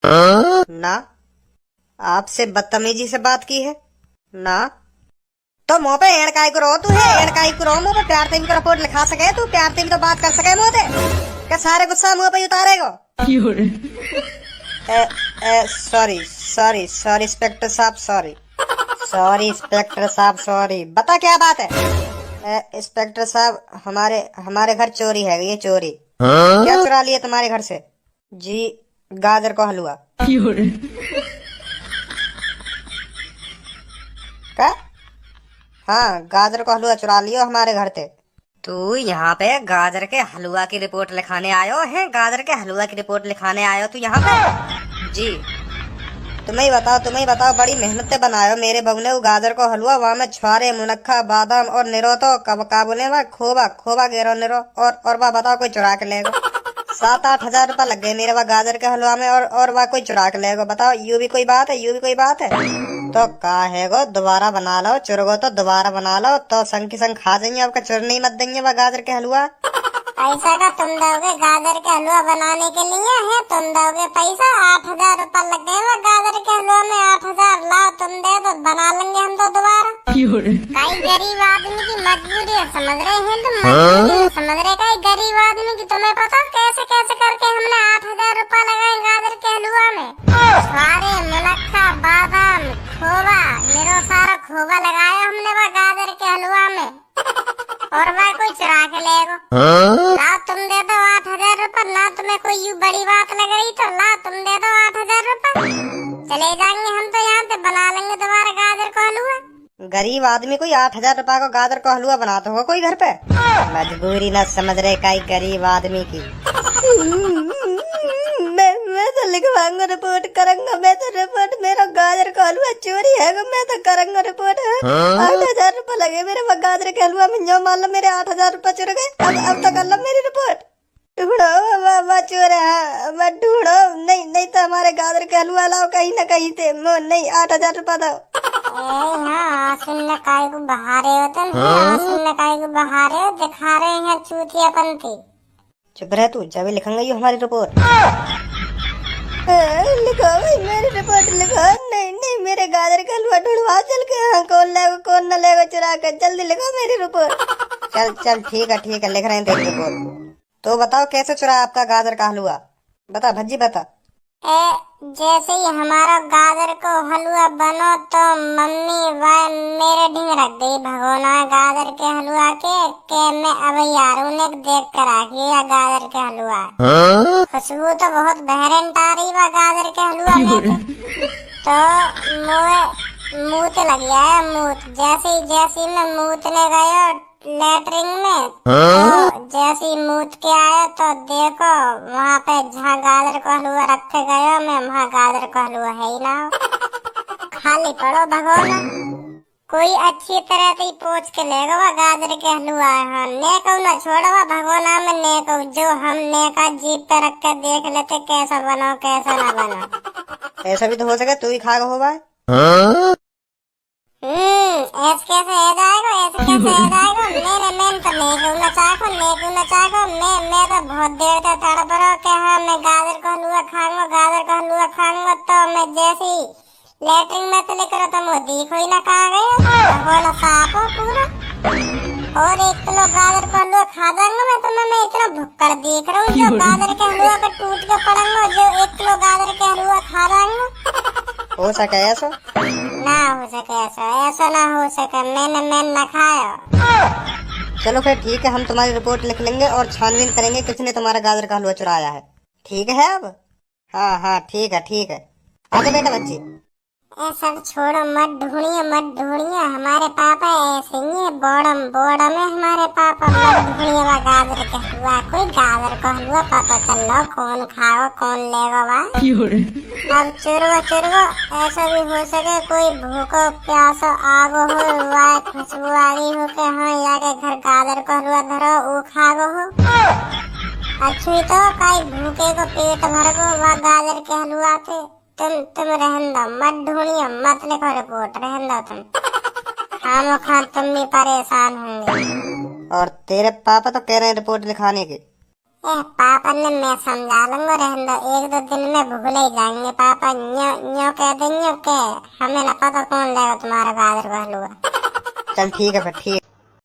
ना। आपसे बदतमीजी से बात की है ना। तो मुँह पे एड़ काय करो तू है, एड़ काय करो मुँह पे, प्यार से भी रिपोर्ट लिखा सके तू, प्यार से भी तो बात कर सके मुँह से, क्या सारे गुस्सा मुँह पे उतारेगा। सॉरी सॉरी सॉरी इंस्पेक्टर साहब, सॉरी सॉरी इंस्पेक्टर साहब, सॉरी। बता क्या बात है। इंस्पेक्टर साहब, हमारे घर चोरी है, ये चोरी। क्या चुरा लिया तुम्हारे घर से? जी, गाजर का हलवा। क्या? हाँ, गाजर का हलवा चुरा लियो हमारे घर से। तू यहाँ पे गाजर के हलवा की रिपोर्ट लिखाने आयो है? गाजर के हलवा की रिपोर्ट लिखाने आयो तू यहाँ पे? जी। तुम्हें ही बताओ, बड़ी मेहनत से बनायो मेरे बहू ने वो गाजर को हलवा। वहाँ में छुआरे, मुनक्खा, बादाम और निरो तो का बोले वह खोबा गेरो निरो, और वह बताओ कोई चुरा के लेगा। 7-8 हजार रुपया लग गए मेरे वह गाजर के हलवा में, और वह कोई चुरा के लेगा। बताओ, यू भी कोई बात है? यू भी कोई बात है? तो का है गो, दोबारा बना लो, चुरगो तो दोबारा बना लो, तो संग की संग खा जाइए, आपका चुर नहीं मत देंगे वह गाजर के हलवा। पैसा का तुम दोगे गाजर के हलवा बनाने के लिए है? तुम दोगे पैसा? 8,000 रुपया लग गए गाजर के हलवा में। 8,000 लाओ, तुम दे दो, बना लेंगे हम तो दोबारा। कई गरीब आदमी की मजबूरी है, समझ रहे हैं तुम? मजबूरी समझ रहे? कई गरीब आदमी की, तुम्हें पता कैसे कैसे करके हमने 8,000 रुपया लगाए गाजर के हलवा में। सारे मुनक्खा, बादाम, खोवा, निरो सारा खोवा लगाया हमने वह गाजर के हलवा में, और वह कोई चुरा के लेगा। ला तुम दे दो 8,000 रुपया। ना तुम्हें कोई यूँ बड़ी बात लग रही तो ला तुम दे दो 8,000 रुपया, चले जाएंगे हम तो यहाँ पे, बना लेंगे दोबारा गाजर का हलवा। गरीब आदमी कोई 8,000 रुपया को गाजर का हलवा बनाता होगा कोई घर पे? मजबूरी न समझ रहे कई गरीब आदमी की। मैं तो लिखवाऊंगा, रिपोर्ट करूंगा मैं तो, रिपोर्ट। मेरा गाजर का हलवा चोरी है, मैं तो करूंगा रिपोर्ट। 8,000 रुपया लगे मेरे गाजर के हलवा में, जो मान लो मेरे 8,000 रुपया चुर गए। अब तो कर लो मेरी रिपोर्ट। ढूंढो वह चोर है, मैं ढूंढो। नहीं तो हमारे गाजर के हलवा लाओ कहीं न कहीं से। नहीं, 8,000 रुपया दो। सुनने काय को बहारे हो तुम, सुनने काय को बहारे हो, दिखा रहे हैं चूतियापंती। चुप रह तू, जब लिखेंगे ये हमारी रिपोर्ट। लिखो भाई मेरी रिपोर्ट लिखो। नहीं, मेरे गाजर का हलवा ढूंढवा चल के। हाँ, कौन लेगा कौन न लेगा चुरा कर, जल्दी लिखो मेरी रिपोर्ट। चल ठीक है, लिख रहे हैं तेरी रिपोर्ट। तो बताओ कैसे चुरा आपका गाजर का हलवा? बता भज्जी बता। जैसे ही हमारा गाजर को हलवा बनो तो मम्मी वह मेरे ढींग रख गई भगोना गाजर के हलवा के मैं अब यारों ने देख कर आ गया गाजर के हलवा। खुशबू तो बहुत बहरन आ रही वह गाजर के हलवा में, तो मूत लग गया है मूत। जैसे मैं मूतने गया लेटरिंग में, तो जैसे मूत के आया तो देखो वहाँ पे जहाँ गाजर का हलवा रखे गया मैं, वहाँ गाजर का हलवा है ही ना, खाली पड़ो भगोना। कोई अच्छी तरह से पोंछ के लेगा वह गाजर के हलवा। हाँ, नेको न छोड़वा भगोना में, नेको जो हम नेका जीप पे रख कर देख लेते कैसा बनो कैसा ना बनो। ऐसा भी तो हो सके तू ही खा हो भाई। ऐसे कैसे है जाएगा, ऐसे कैसे है जाएगा? मैं तो नेको न चाखो, मैं तो बहुत देर तक तड़प रहा कि हाँ मैं गाजर का हलवा खाऊंगा, तो मैं जैसे ही लेटरिन में चले करो तो मुझे देखो ही ना कहाँ गए, बोला साफ हो पूरा। और 1 किलो गाजर का हलवा खा जाऊंगा मैं, तो मैं इतना भुक्कड़ देख रहा हूँ, जो गाजर के हलवा पे टूट के पड़ूंगा, जो 1 किलो गाजर के हलवा खा जाऊंगा। हो सके ऐसा ना हो सके, ऐसा ना हो सके, मैंने ना खाया। चलो फिर ठीक है, हम तुम्हारी रिपोर्ट लिख लेंगे और छानबीन करेंगे किसने तुम्हारा गाजर का हलवा चुराया है। ठीक है अब? हाँ ठीक है। आगे बेटा बच्ची। सब छोड़ो, मत ढूंढिए, हमारे पापा ऐसे ही है, बोड़म है हमारे पापा। मत ढूंढिए वह गाजर का हलवा, कोई गाजर का हलवा पता चल लो कौन खाओ कौन लेगा वह। अब चुरगो ऐसा भी हो सके कोई भूखो प्यासो आगो हो, वह खुशबू आ गई हो के हाँ जाके घर गाजर का हलवा धरो वो खागो हो। अच्छी तो कई भूखे को पेट भर गो वह गाजर के हलवा थे। तुम रहन दो, मत ढूंढिए, मत लिखो रिपोर्ट, रहन दो तुम। खामोखा तुम भी परेशान होंगे। और तेरे पापा तो कह रहे हैं रिपोर्ट लिखाने के। पापा ने मैं समझा लूंगा, रहने दो, 1-2 दिन में भूल ही जाएंगे पापा। न्यो न्यो कह देंगे के हमें ना पता कौन लेगा तुम्हारा गाजर का हलवा। चल ठीक है फिर, ठीक।